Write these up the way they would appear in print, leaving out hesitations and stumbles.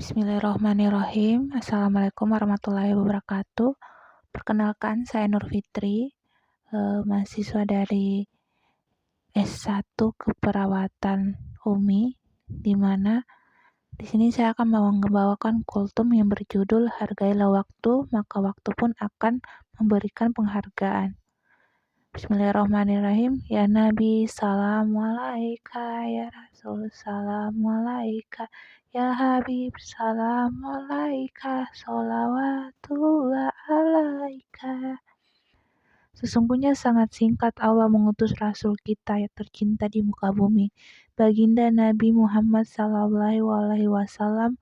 Bismillahirrahmanirrahim. Assalamualaikum warahmatullahi wabarakatuh. Perkenalkan, saya Nur Fitri, mahasiswa dari S1 Keperawatan UMI, di mana di sini saya akan membawakan kultum yang berjudul Hargailah Waktu, maka waktu pun akan memberikan penghargaan. Bismillahirrahmanirrahim. Ya Nabi, salamu alaika. Ya Rasul, salamu alaika. Ya Habib, salamu alaika. Sholawatullah alaika. Sesungguhnya sangat singkat Allah mengutus Rasul kita yang tercinta di muka bumi, Baginda Nabi Muhammad SAW.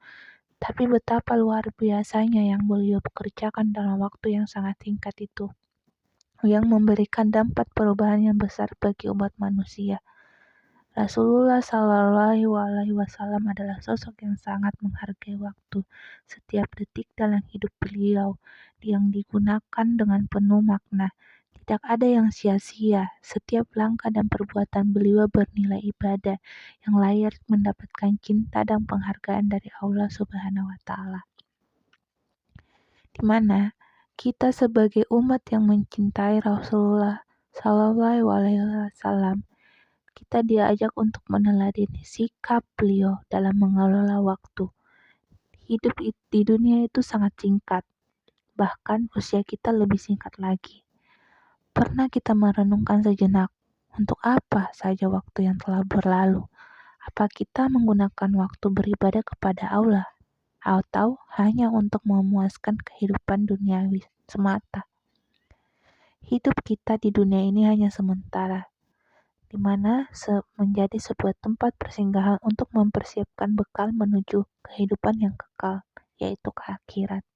Tapi betapa luar biasanya yang beliau pekerjakan dalam waktu yang sangat singkat itu, yang memberikan dampak perubahan yang besar bagi umat manusia. Rasulullah SAW adalah sosok yang sangat menghargai waktu. Setiap detik dalam hidup beliau yang digunakan dengan penuh makna. Tidak ada yang sia-sia. Setiap langkah dan perbuatan beliau bernilai ibadah yang layak mendapatkan cinta dan penghargaan dari Allah Subhanahu wa Ta'ala. Di mana kita sebagai umat yang mencintai Rasulullah SAW, kita diajak untuk meneladani sikap beliau dalam mengelola waktu. Hidup di dunia itu sangat singkat, bahkan usia kita lebih singkat lagi. Pernah kita merenungkan sejenak, untuk apa saja waktu yang telah berlalu? Apa kita menggunakan waktu beribadah kepada Allah? Atau hanya untuk memuaskan kehidupan duniawi semata? Hidup kita di dunia ini hanya sementara, di mana menjadi sebuah tempat persinggahan untuk mempersiapkan bekal menuju kehidupan yang kekal, yaitu ke akhirat.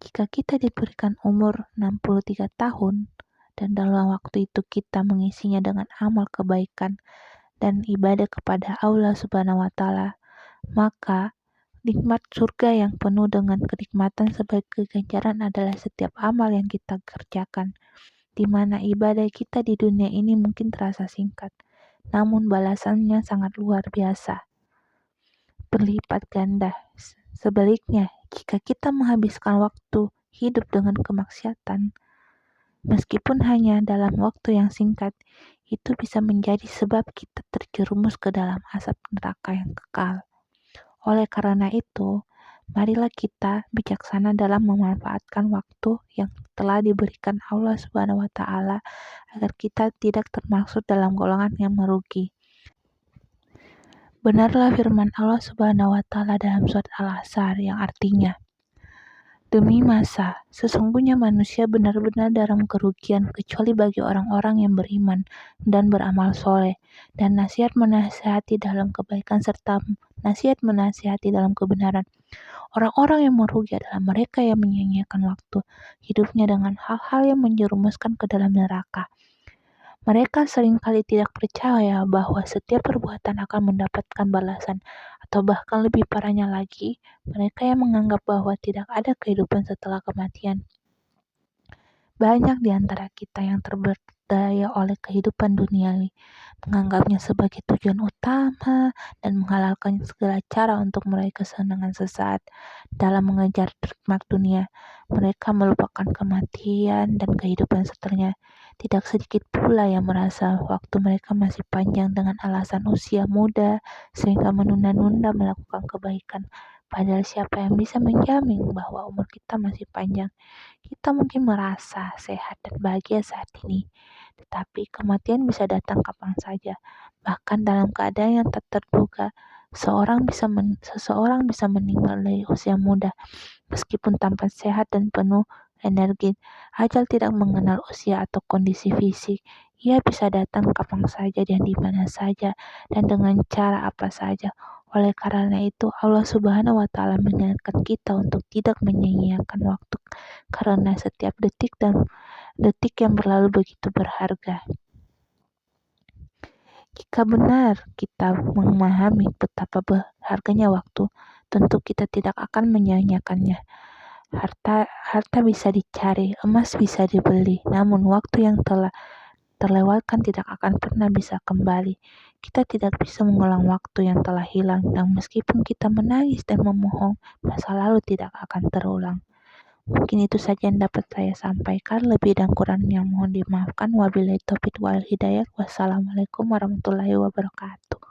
Jika kita diberikan umur 63 tahun, dan dalam waktu itu kita mengisinya dengan amal kebaikan dan ibadah kepada Allah Subhanahu wa Ta'ala, maka nikmat surga yang penuh dengan kenikmatan sebagai ganjaran adalah setiap amal yang kita kerjakan, di mana ibadah kita di dunia ini mungkin terasa singkat, namun balasannya sangat luar biasa, berlipat ganda. Sebaliknya, jika kita menghabiskan waktu hidup dengan kemaksiatan, meskipun hanya dalam waktu yang singkat, itu bisa menjadi sebab kita terjerumus ke dalam asap neraka yang kekal. Oleh karena itu, marilah kita bijaksana dalam memanfaatkan waktu yang telah diberikan Allah Subhanahu wa Ta'ala agar kita tidak termasuk dalam golongan yang merugi. Benarlah firman Allah Subhanahu wa Ta'ala dalam surat Al-Asr yang artinya, demi masa, sesungguhnya manusia benar-benar dalam kerugian kecuali bagi orang-orang yang beriman dan beramal soleh, dan nasihat menasihati dalam kebaikan serta nasihat menasihati dalam kebenaran. Orang-orang yang merugi adalah mereka yang menyia-nyiakan waktu hidupnya dengan hal-hal yang menjerumuskan ke dalam neraka. Mereka seringkali tidak percaya bahwa setiap perbuatan akan mendapatkan balasan, atau bahkan lebih parahnya lagi, mereka yang menganggap bahwa tidak ada kehidupan setelah kematian. Banyak di antara kita yang terberdaya oleh kehidupan duniawi, menganggapnya sebagai tujuan utama dan menghalalkan segala cara untuk meraih kesenangan sesaat dalam mengejar nikmat dunia. Mereka melupakan kematian dan kehidupan setelahnya. Tidak sedikit pula yang merasa waktu mereka masih panjang dengan alasan usia muda, sehingga menunda-nunda melakukan kebaikan. Padahal siapa yang bisa menjamin bahwa umur kita masih panjang? Kita mungkin merasa sehat dan bahagia saat ini, tetapi kematian bisa datang kapan saja. Bahkan dalam keadaan yang tak terduga, seseorang bisa meninggal dari usia muda, meskipun tampak sehat dan penuh energi. Ajal tidak mengenal usia atau kondisi fisik. Ia bisa datang kapan saja dan di mana saja dan dengan cara apa saja. Oleh karena itu, Allah Subhanahu wa Ta'ala mengingatkan kita untuk tidak menyia-nyiakan waktu, karena setiap detik yang berlalu begitu berharga. Jika benar kita memahami betapa berharganya waktu, tentu kita tidak akan menyia-nyiakannya. Harta bisa dicari, emas bisa dibeli, namun waktu yang telah terlewatkan tidak akan pernah bisa kembali. Kita tidak bisa mengulang waktu yang telah hilang, dan meskipun kita menangis dan memohon, masa lalu tidak akan terulang. Mungkin itu saja yang dapat saya sampaikan. Lebih dan kurangnya mohon dimaafkan. Wabillahi taufiq wal hidayah. Wassalamualaikum warahmatullahi wabarakatuh.